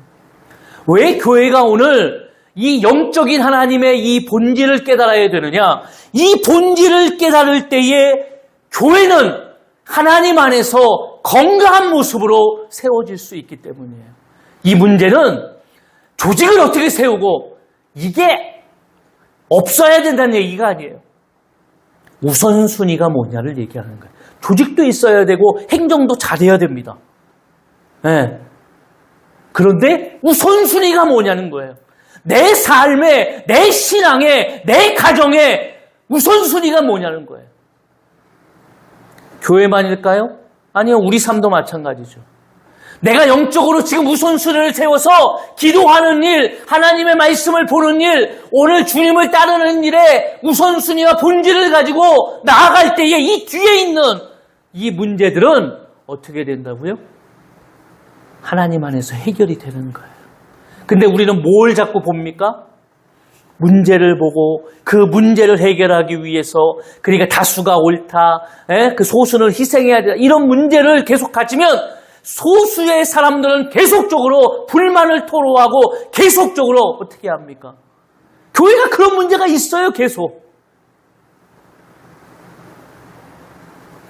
왜 교회가 오늘 이 영적인 하나님의 이 본질을 깨달아야 되느냐? 이 본질을 깨달을 때에 교회는 하나님 안에서 건강한 모습으로 세워질 수 있기 때문이에요. 이 문제는 조직을 어떻게 세우고 이게 없어야 된다는 얘기가 아니에요. 우선순위가 뭐냐를 얘기하는 거예요. 조직도 있어야 되고 행정도 잘해야 됩니다. 네. 그런데 우선순위가 뭐냐는 거예요. 내 삶에, 내 신앙에, 내 가정에 우선순위가 뭐냐는 거예요. 교회만일까요? 아니요, 우리 삶도 마찬가지죠. 내가 영적으로 지금 우선순위를 세워서 기도하는 일, 하나님의 말씀을 보는 일, 오늘 주님을 따르는 일에 우선순위와 본질을 가지고 나아갈 때에 이 뒤에 있는 이 문제들은 어떻게 된다고요? 하나님 안에서 해결이 되는 거예요. 근데 우리는 뭘 자꾸 봅니까? 문제를 보고 그 문제를 해결하기 위해서 그러니까 다수가 옳다, 그 소수는 희생해야 된다 이런 문제를 계속 가지면 소수의 사람들은 계속적으로 불만을 토로하고 계속적으로 어떻게 합니까? 교회가 그런 문제가 있어요. 계속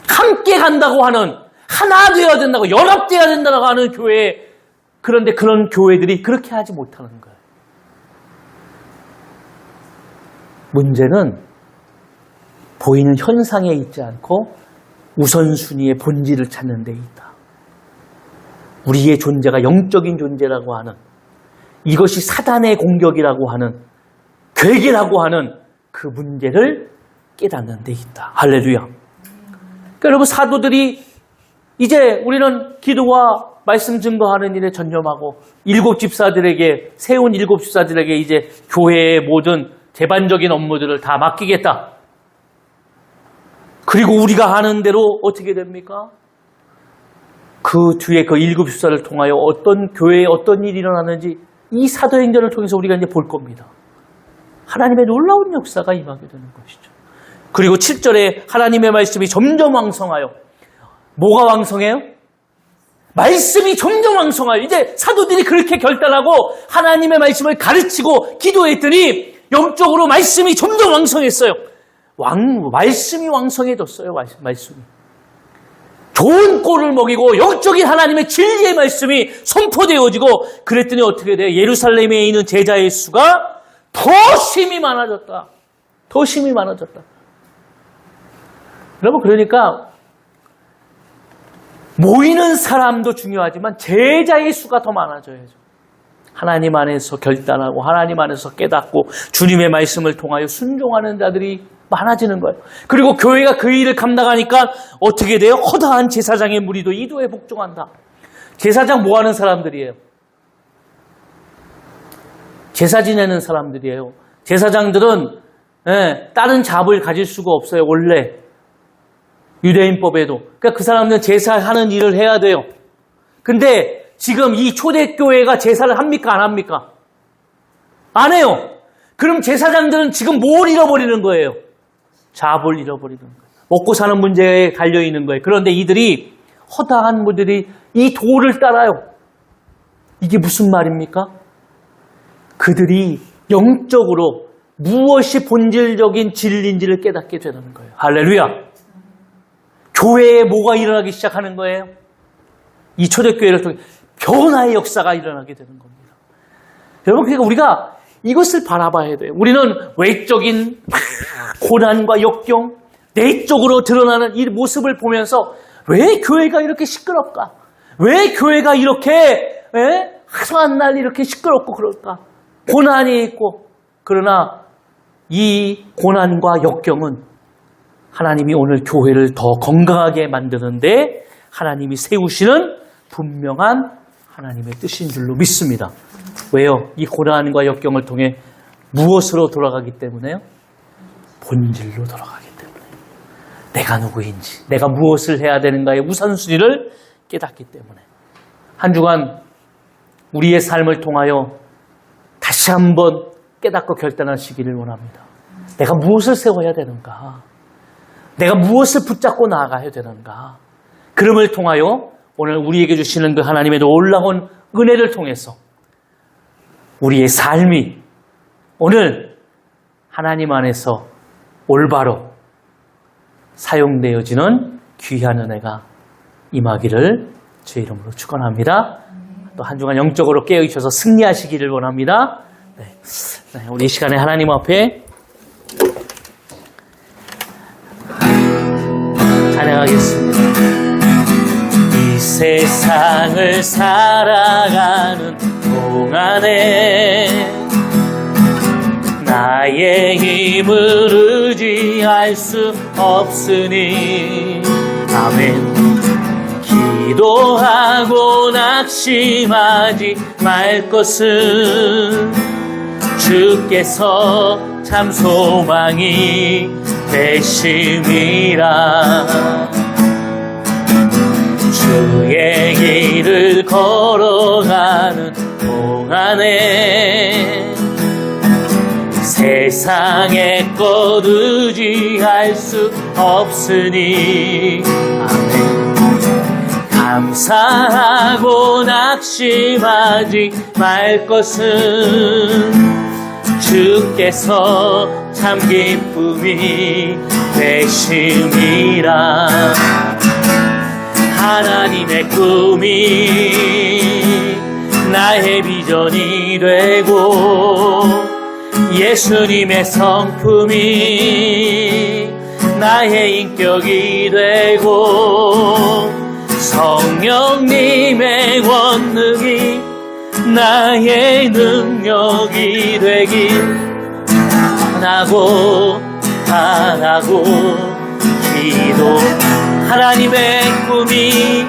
함께 간다고 하는 하나 되어야 된다고 연합되어야 된다고 하는 교회, 그런데 그런 교회들이 그렇게 하지 못하는 거예요. 문제는 보이는 현상에 있지 않고 우선순위의 본질을 찾는 데 있다. 우리의 존재가 영적인 존재라고 하는, 이것이 사단의 공격이라고 하는, 괴계라고 하는 그 문제를 깨닫는 데 있다. 할렐루야. 그러니까 여러분, 사도들이 이제 우리는 기도와 말씀 증거하는 일에 전념하고 일곱 집사들에게, 세운 일곱 집사들에게 이제 교회의 모든 재반적인 업무들을 다 맡기겠다. 그리고 우리가 하는 대로 어떻게 됩니까? 그 뒤에 그 일곱 집사를 통하여 어떤 교회에 어떤 일이 일어나는지 이 사도행전을 통해서 우리가 이제 볼 겁니다. 하나님의 놀라운 역사가 임하게 되는 것이죠. 그리고 7절에 하나님의 말씀이 점점 왕성하여, 뭐가 왕성해요? 말씀이 점점 왕성하여. 이제 사도들이 그렇게 결단하고 하나님의 말씀을 가르치고 기도했더니 영적으로 말씀이 점점 왕성했어요. 말씀이 왕성해졌어요. 말씀이. 좋은 꼴을 먹이고 영적인 하나님의 진리의 말씀이 선포되어지고, 그랬더니 어떻게 돼요? 예루살렘에 있는 제자의 수가 더 심히 많아졌다. 더 심히 많아졌다. 여러분, 그러니까 모이는 사람도 중요하지만 제자의 수가 더 많아져야죠. 하나님 안에서 결단하고 하나님 안에서 깨닫고 주님의 말씀을 통하여 순종하는 자들이 많아지는 거예요. 그리고 교회가 그 일을 감당하니까 어떻게 돼요? 허다한 제사장의 무리도 이도에 복종한다. 제사장 뭐 하는 사람들이에요? 제사 지내는 사람들이에요. 제사장들은 다른 잡을 가질 수가 없어요. 원래 유대인법에도. 그러니까 그 사람들은 제사하는 일을 해야 돼요. 근데 지금 이 초대교회가 제사를 합니까? 안 합니까? 안 해요. 그럼 제사장들은 지금 뭘 잃어버리는 거예요? 잡을 잃어버리는 거예요. 먹고 사는 문제에 달려있는 거예요. 그런데 이들이 허다한 무들이 이 도를 따라요. 이게 무슨 말입니까? 그들이 영적으로 무엇이 본질적인 진리인지를 깨닫게 되는 거예요. 할렐루야. 교회에 뭐가 일어나기 시작하는 거예요? 이 초대교회를 통해 변화의 역사가 일어나게 되는 겁니다. 여러분, 그러니까 우리가 이것을 바라봐야 돼요. 우리는 외적인 고난과 역경, 내적으로 드러나는 이 모습을 보면서 왜 교회가 이렇게 시끄럽까? 왜 교회가 이렇게 하소한 날 이렇게 시끄럽고 그럴까? 고난이 있고. 그러나 이 고난과 역경은 하나님이 오늘 교회를 더 건강하게 만드는데 하나님이 세우시는 분명한 하나님의 뜻인 줄로 믿습니다. 왜요? 이 고난과 역경을 통해 무엇으로 돌아가기 때문에요? 본질로 돌아가기 때문에. 내가 누구인지, 내가 무엇을 해야 되는가의 우선순위를 깨닫기 때문에. 한 주간 우리의 삶을 통하여 다시 한번 깨닫고 결단하시기를 원합니다. 내가 무엇을 세워야 되는가? 내가 무엇을 붙잡고 나아가야 되는가? 그럼을 통하여 오늘 우리에게 주시는 그 하나님의 놀라운 은혜를 통해서 우리의 삶이 오늘 하나님 안에서 올바로 사용되어지는 귀한 은혜가 임하기를 주의 이름으로 축원합니다. 또 한 주간 영적으로 깨어있어서 승리하시기를 원합니다. 우리 이 시간에 하나님 앞에 찬양하겠습니다. 이 세상을 살아가는 동안에 나의 힘을 의지할 수 없으니 아멘. 기도하고 낙심하지 말 것은 주께서 참 소망이 되심이라. 주의 길을 걸어가는 동안에 세상의 것 의지할 수 없으니 아멘. 감사하고 낙심하지 말 것은 주께서 참 기쁨이 되심이라. 하나님의 꿈이 나의 비전이 되고 예수님의 성품이 나의 인격이 되고 성령님의 권능이 나의 능력이 되길 바라고 기도. 하나님의 꿈이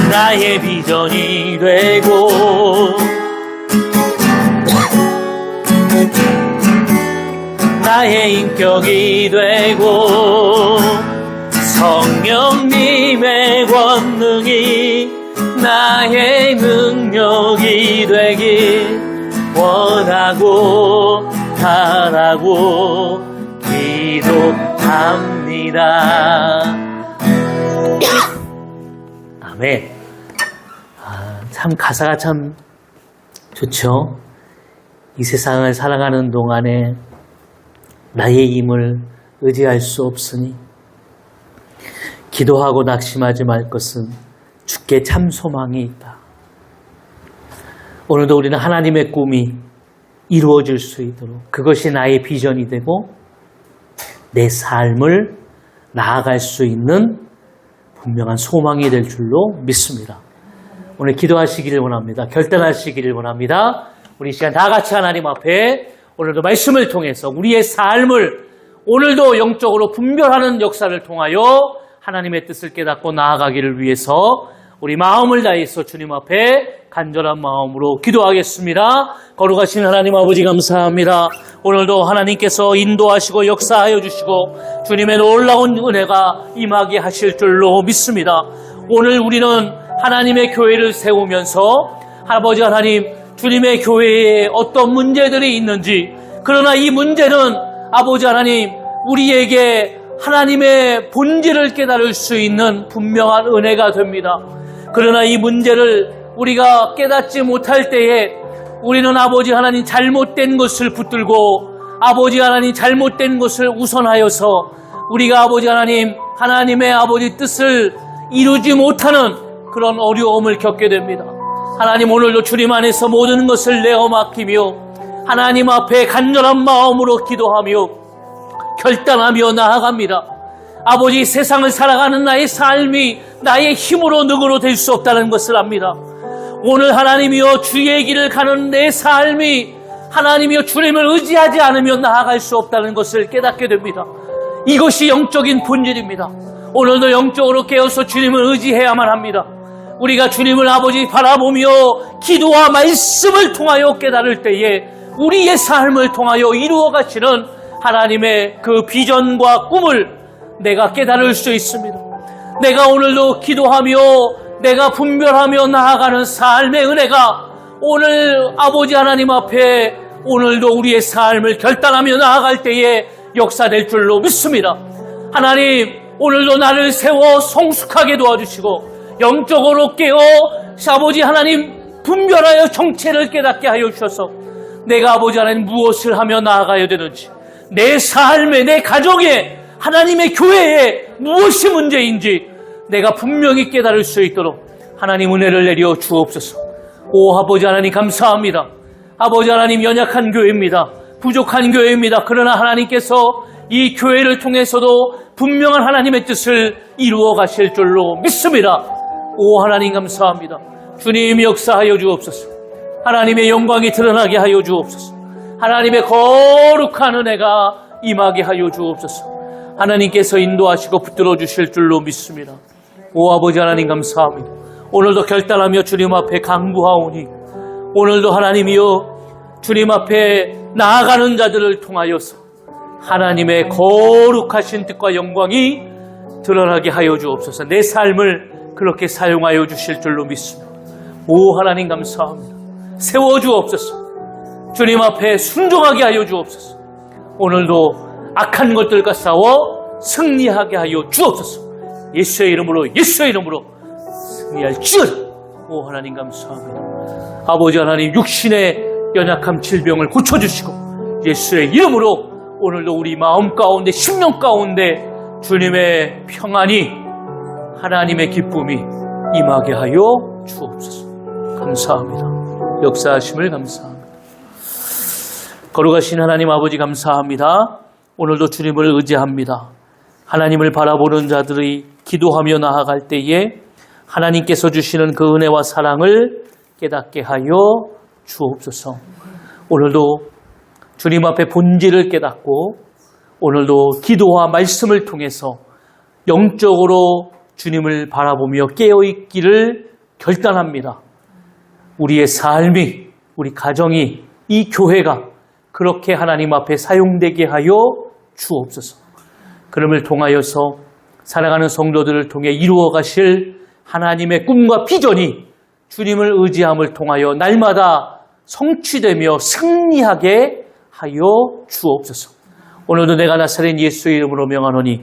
나의 비전이 되고 나의 인격이 되고 성령님의 권능이 나의 능력이 되길 원하고 바라고 기도합니다. 아멘. 참 가사가 참 좋죠. 이 세상을 살아가는 동안에 나의 힘을 의지할 수 없으니 기도하고 낙심하지 말 것은 주께 참 소망이 있다. 오늘도 우리는 하나님의 꿈이 이루어질 수 있도록 그것이 나의 비전이 되고 내 삶을 나아갈 수 있는 분명한 소망이 될 줄로 믿습니다. 오늘 기도하시기를 원합니다. 결단하시기를 원합니다. 우리 이 시간 다 같이 하나님 앞에 오늘도 말씀을 통해서 우리의 삶을 오늘도 영적으로 분별하는 역사를 통하여 하나님의 뜻을 깨닫고 나아가기를 위해서 우리 마음을 다해서 주님 앞에 간절한 마음으로 기도하겠습니다. 거룩하신 하나님 아버지 감사합니다. 오늘도 하나님께서 인도하시고 역사하여 주시고 주님의 놀라운 은혜가 임하게 하실 줄로 믿습니다. 오늘 우리는 하나님의 교회를 세우면서 아버지 하나님 주님의 교회에 어떤 문제들이 있는지, 그러나 이 문제는 아버지 하나님 우리에게 하나님의 본질을 깨달을 수 있는 분명한 은혜가 됩니다. 그러나 이 문제를 우리가 깨닫지 못할 때에 우리는 아버지 하나님 잘못된 것을 붙들고 아버지 하나님 잘못된 것을 우선하여서 우리가 아버지 하나님 하나님의 아버지 뜻을 이루지 못하는 그런 어려움을 겪게 됩니다. 하나님 오늘도 주님 안에서 모든 것을 내어 맡기며 하나님 앞에 간절한 마음으로 기도하며 결단하며 나아갑니다. 아버지 세상을 살아가는 나의 삶이 나의 힘으로 능으로 될 수 없다는 것을 압니다. 오늘 하나님이여 주의 길을 가는 내 삶이 하나님이여 주님을 의지하지 않으면 나아갈 수 없다는 것을 깨닫게 됩니다. 이것이 영적인 본질입니다. 오늘도 영적으로 깨어서 주님을 의지해야만 합니다. 우리가 주님을 아버지 바라보며 기도와 말씀을 통하여 깨달을 때에 우리의 삶을 통하여 이루어 가시는 하나님의 그 비전과 꿈을 내가 깨달을 수 있습니다. 내가 오늘도 기도하며 내가 분별하며 나아가는 삶의 은혜가 오늘 아버지 하나님 앞에 오늘도 우리의 삶을 결단하며 나아갈 때에 역사될 줄로 믿습니다. 하나님 오늘도 나를 세워 성숙하게 도와주시고 영적으로 깨어 아버지 하나님 분별하여 정체를 깨닫게 하여 주셔서 내가 아버지 하나님 무엇을 하며 나아가야 되는지, 내 삶에 내 가정에 하나님의 교회에 무엇이 문제인지 내가 분명히 깨달을 수 있도록 하나님 은혜를 내려 주옵소서. 오 아버지 하나님 감사합니다. 아버지 하나님 연약한 교회입니다. 부족한 교회입니다. 그러나 하나님께서 이 교회를 통해서도 분명한 하나님의 뜻을 이루어 가실 줄로 믿습니다. 오 하나님 감사합니다. 주님 역사하여 주옵소서. 하나님의 영광이 드러나게 하여 주옵소서. 하나님의 거룩한 은혜가 임하게 하여 주옵소서. 하나님께서 인도하시고 붙들어 주실 줄로 믿습니다. 오 아버지 하나님 감사합니다. 오늘도 결단하며 주님 앞에 강구하오니 오늘도 하나님이여 주님 앞에 나아가는 자들을 통하여서 하나님의 거룩하신 뜻과 영광이 드러나게 하여 주옵소서. 내 삶을 그렇게 사용하여 주실 줄로 믿습니다. 오 하나님 감사합니다. 세워 주옵소서. 주님 앞에 순종하게 하여 주옵소서. 오늘도 악한 것들과 싸워 승리하게 하여 주옵소서. 예수의 이름으로 승리할지어다. 오 하나님 감사합니다. 아버지 하나님 육신의 연약함 질병을 고쳐주시고 예수의 이름으로 오늘도 우리 마음 가운데 심령 가운데 주님의 평안이 하나님의 기쁨이 임하게 하여 주옵소서. 감사합니다. 역사하심을 감사합니다. 거룩하신 하나님 아버지 감사합니다. 오늘도 주님을 의지합니다. 하나님을 바라보는 자들이 기도하며 나아갈 때에 하나님께서 주시는 그 은혜와 사랑을 깨닫게 하여 주옵소서. 오늘도 주님 앞에 본질을 깨닫고 오늘도 기도와 말씀을 통해서 영적으로 주님을 바라보며 깨어있기를 결단합니다. 우리의 삶이, 우리 가정이, 이 교회가 그렇게 하나님 앞에 사용되게 하여 주옵소서. 그럼을 통하여서 살아가는 성도들을 통해 이루어 가실 하나님의 꿈과 비전이 주님을 의지함을 통하여 날마다 성취되며 승리하게 하여 주옵소서. 오늘도 내가 나사렛 예수의 이름으로 명하노니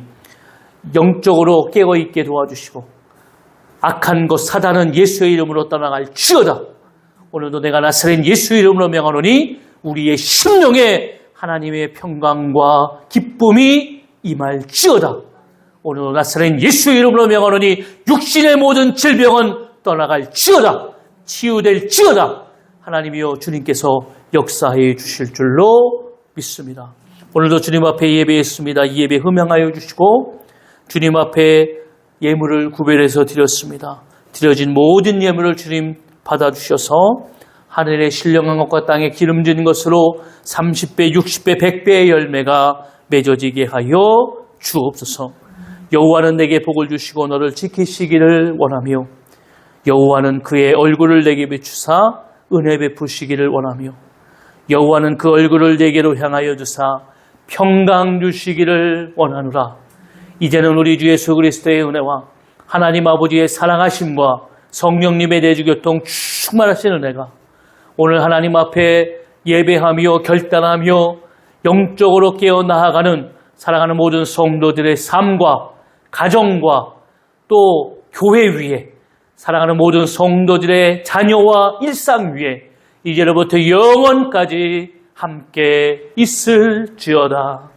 영적으로 깨어있게 도와주시고 악한 것 사단은 예수의 이름으로 떠나갈지어다. 오늘도 내가 나사렛 예수의 이름으로 명하노니 우리의 심령에 하나님의 평강과 기쁨이 임할지어다. 오늘도 나사렛 예수의 이름으로 명하노니 육신의 모든 질병은 떠나갈지어다. 치유될지어다. 하나님이여 주님께서 역사해 주실 줄로 믿습니다. 오늘도 주님 앞에 예배했습니다. 이 예배 흠양하여 주시고 주님 앞에 예물을 구별해서 드렸습니다. 드려진 모든 예물을 주님 받아주셔서 하늘의 신령한 것과 땅에 기름진 것으로 30배, 60배, 100배의 열매가 맺어지게 하여 주옵소서. 여호와는 내게 복을 주시고 너를 지키시기를 원하며 여호와는 그의 얼굴을 내게 비추사 은혜 베푸시기를 원하며 여호와는 그 얼굴을 내게로 향하여 주사 평강 주시기를 원하노라. 이제는 우리 주 예수 그리스도의 은혜와 하나님 아버지의 사랑하심과 성령님의 내주교통 충만하신 은혜가 오늘 하나님 앞에 예배하며 결단하며 영적으로 깨어 나아가는 사랑하는 모든 성도들의 삶과 가정과 또 교회 위에 사랑하는 모든 성도들의 자녀와 일상 위에 이제로부터 영원까지 함께 있을지어다.